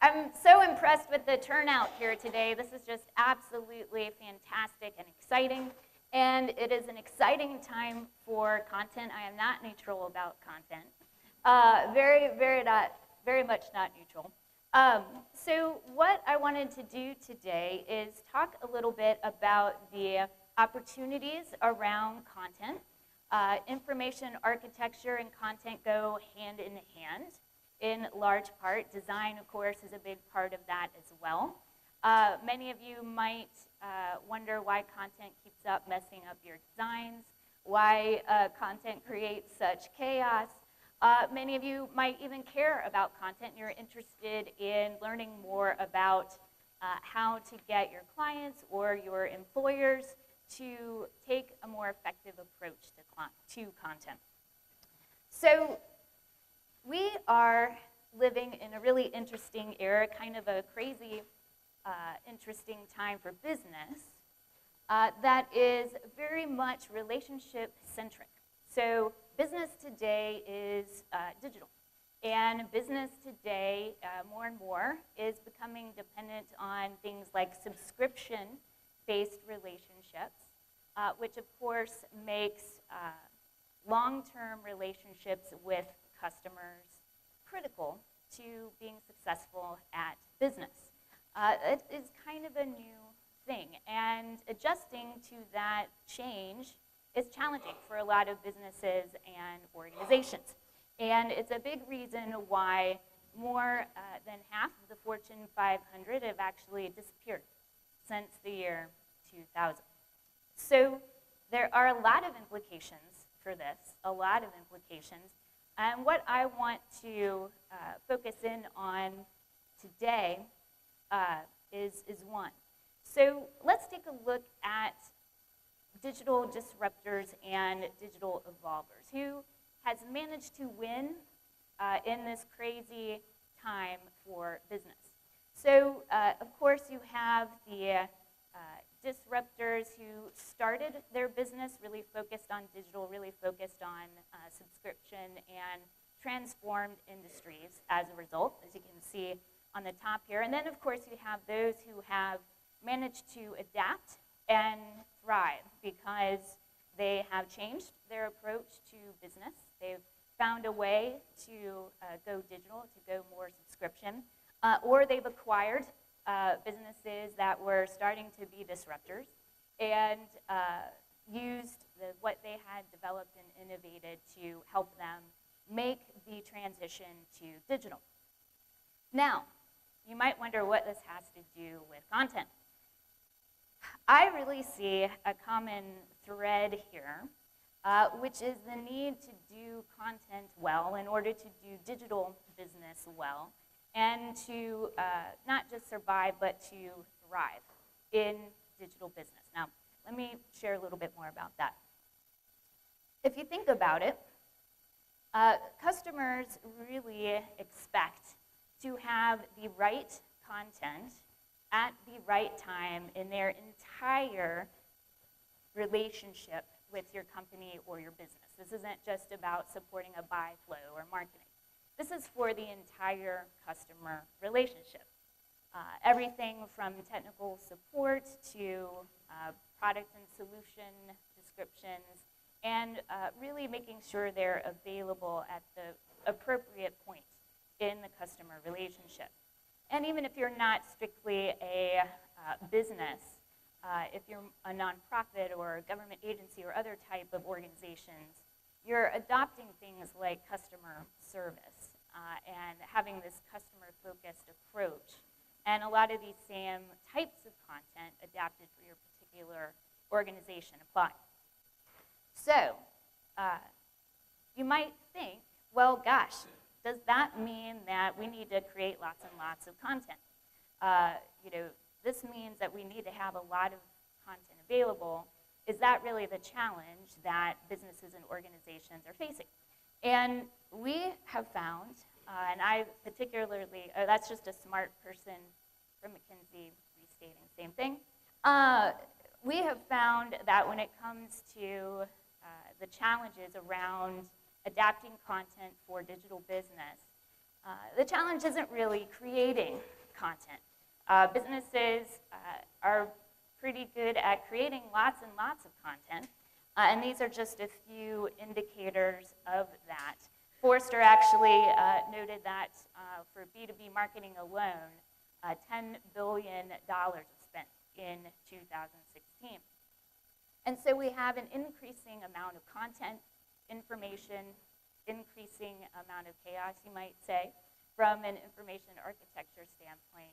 I'm so impressed with the turnout here today. This is just absolutely fantastic and exciting. And it is an exciting time for content. I am not neutral about content. Very much not neutral. So what I wanted to do today is talk a little bit about the opportunities around content. Information architecture and content go hand in hand. In large part, design, of course, is a big part of that as well. Many of you might wonder why content keeps up messing up your designs, why content creates such chaos. Many of you might even care about content. You're interested in learning more about how to get your clients or your employers to take a more effective approach to content. So we are living in a really interesting era, kind of a crazy, interesting time for business that is very much relationship-centric. So business today is digital, and business today, more and more, is becoming dependent on things like subscription-based relationships, which of course makes long-term relationships with customers critical to being successful at business. It is kind of a new thing, and adjusting to that change is challenging for a lot of businesses and organizations. And it's a big reason why more than half of the Fortune 500 have actually disappeared since the year 2000. So there are a lot of implications for this, a lot of implications. And what I want to focus in on today is one. So let's take a look at digital disruptors and digital evolvers. Who has managed to win in this crazy time for business? So, of course, you have the disruptors who started their business really focused on digital, really focused on subscription, and transformed industries as a result, as you can see on the top here. And then, of course, you have those who have managed to adapt and thrive because they have changed their approach to business. They've found a way to go digital, to go more subscription, or they've acquired businesses that were starting to be disruptors and used what they had developed and innovated to help them make the transition to digital. Now, you might wonder what this has to do with content. I really see a common thread here, which is the need to do content well in order to do digital business well, and to not just survive, but to thrive in digital business. Now, let me share a little bit more about that. If you think about it, customers really expect to have the right content at the right time in their entire relationship with your company or your business. This isn't just about supporting a buy flow or marketing. This is for the entire customer relationship. Everything from technical support to product and solution descriptions, and really making sure they're available at the appropriate point in the customer relationship. And even if you're not strictly a business, if you're a nonprofit or a government agency or other type of organizations, you're adopting things like customer service and having this customer-focused approach. And a lot of these same types of content adapted for your particular organization apply. So you might think, well, gosh, does that mean that we need to create lots and lots of content? This means that we need to have a lot of content available. Is that really the challenge that businesses and organizations are facing? And we have found, and I particularly, that's just a smart person from McKinsey restating the same thing. We have found that when it comes to the challenges around adapting content for digital business, The challenge isn't really creating content. Businesses are pretty good at creating lots and lots of content, and these are just a few indicators of that. Forrester actually noted that for B2B marketing alone, $10 billion was spent in 2016. And so we have an increasing amount of content, information, increasing amount of chaos, you might say, from an information architecture standpoint.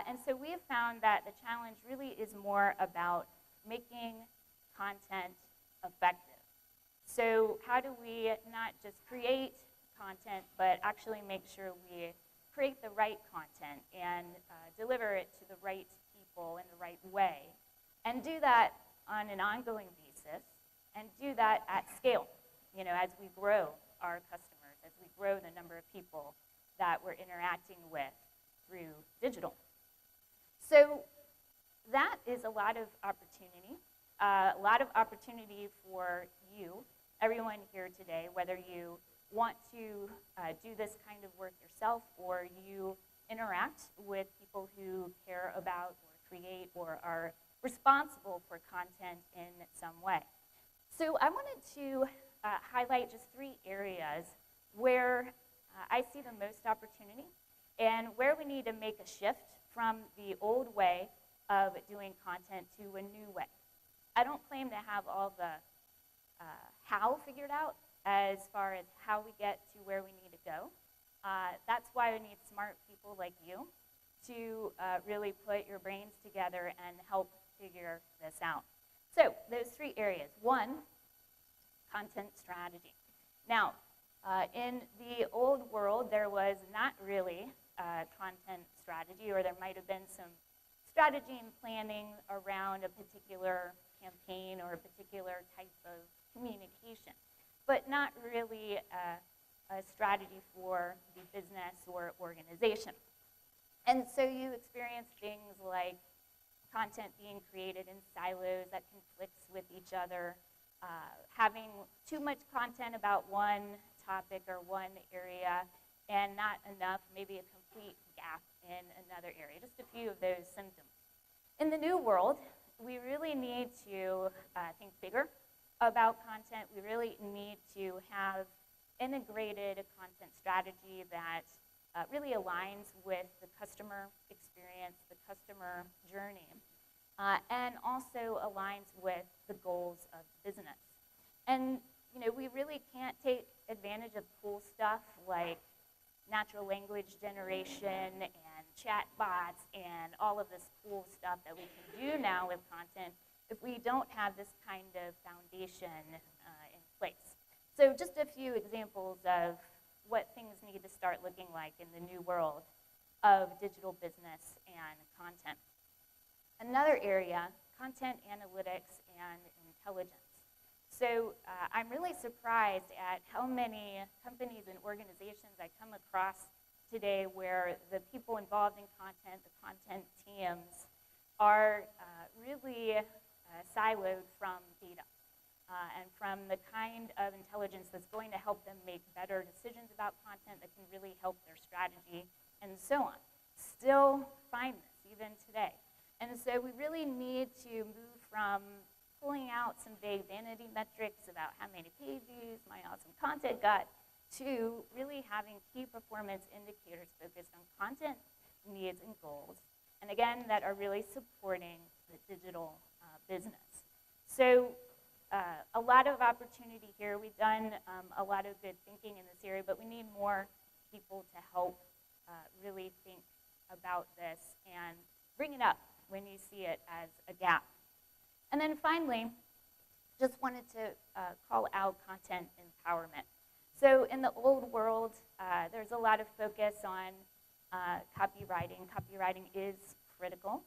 And so we have found that the challenge really is more about making content effective. So how do we not just create content, but actually make sure we create the right content and deliver it to the right people in the right way, and do that on an ongoing basis, and do that at scale, as we grow our customers, as we grow the number of people that we're interacting with through digital. So that is a lot of opportunity for you, everyone here today, whether you want to do this kind of work yourself or you interact with people who care about or create or are responsible for content in some way. So I wanted to highlight just 3 areas where I see the most opportunity and where we need to make a shift from the old way of doing content to a new way. I don't claim to have all the how figured out as far as how we get to where we need to go. That's why we need smart people like you to really put your brains together and help figure this out. So those 3 areas. 1, content strategy. Now, in the old world, there was not really content strategy, or there might have been some strategy and planning around a particular campaign or a particular type of communication, but not really a strategy for the business or organization. And so you experience things like content being created in silos that conflicts with each other, having too much content about one topic or one area and not enough, maybe a complete gap in another area, just a few of those symptoms. In the new world, we really need to think bigger about content. We really need to have integrated content strategy that really aligns with the customer experience, the customer journey, and also aligns with the goals of business. And we really can't take advantage of cool stuff like natural language generation and chat bots and all of this cool stuff that we can do now with content if we don't have this kind of foundation in place. So just a few examples of what things need to start looking like in the new world of digital business and content. Another area, content analytics and intelligence. So I'm really surprised at how many companies and organizations I come across today where the people involved in content, the content teams, are really siloed from data and from the kind of intelligence that's going to help them make better decisions about content that can really help their strategy and so on. Still find this even today. And so we really need to move from pulling out some vague vanity metrics about how many page views my awesome content got to really having key performance indicators focused on content, needs, and goals. And again, that are really supporting the digital business. So a lot of opportunity here. We've done a lot of good thinking in this area, but we need more people to help really think about this and bring it up when you see it as a gap. And then finally, just wanted to call out content empowerment. So in the old world, there's a lot of focus on copywriting. Copywriting is critical,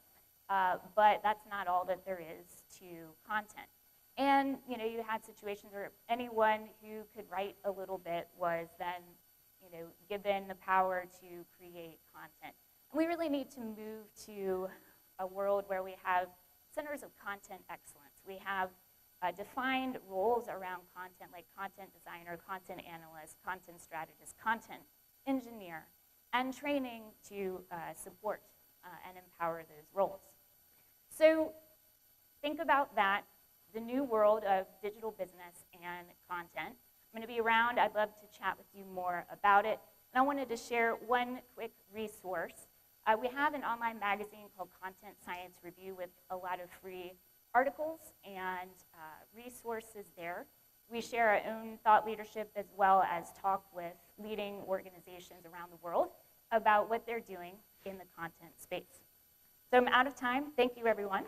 but that's not all that there is to content. And you had situations where anyone who could write a little bit was then given the power to create content. And we really need to move to a world where we have centers of content excellence. We have defined roles around content like content designer, content analyst, content strategist, content engineer, and training to support and empower those roles. So think about that, the new world of digital business and content. I'm going to be around. I'd love to chat with you more about it. And I wanted to share one quick resource. We have an online magazine called Content Science Review with a lot of free articles and resources there. We share our own thought leadership as well as talk with leading organizations around the world about what they're doing in the content space. So I'm out of time. Thank you, everyone.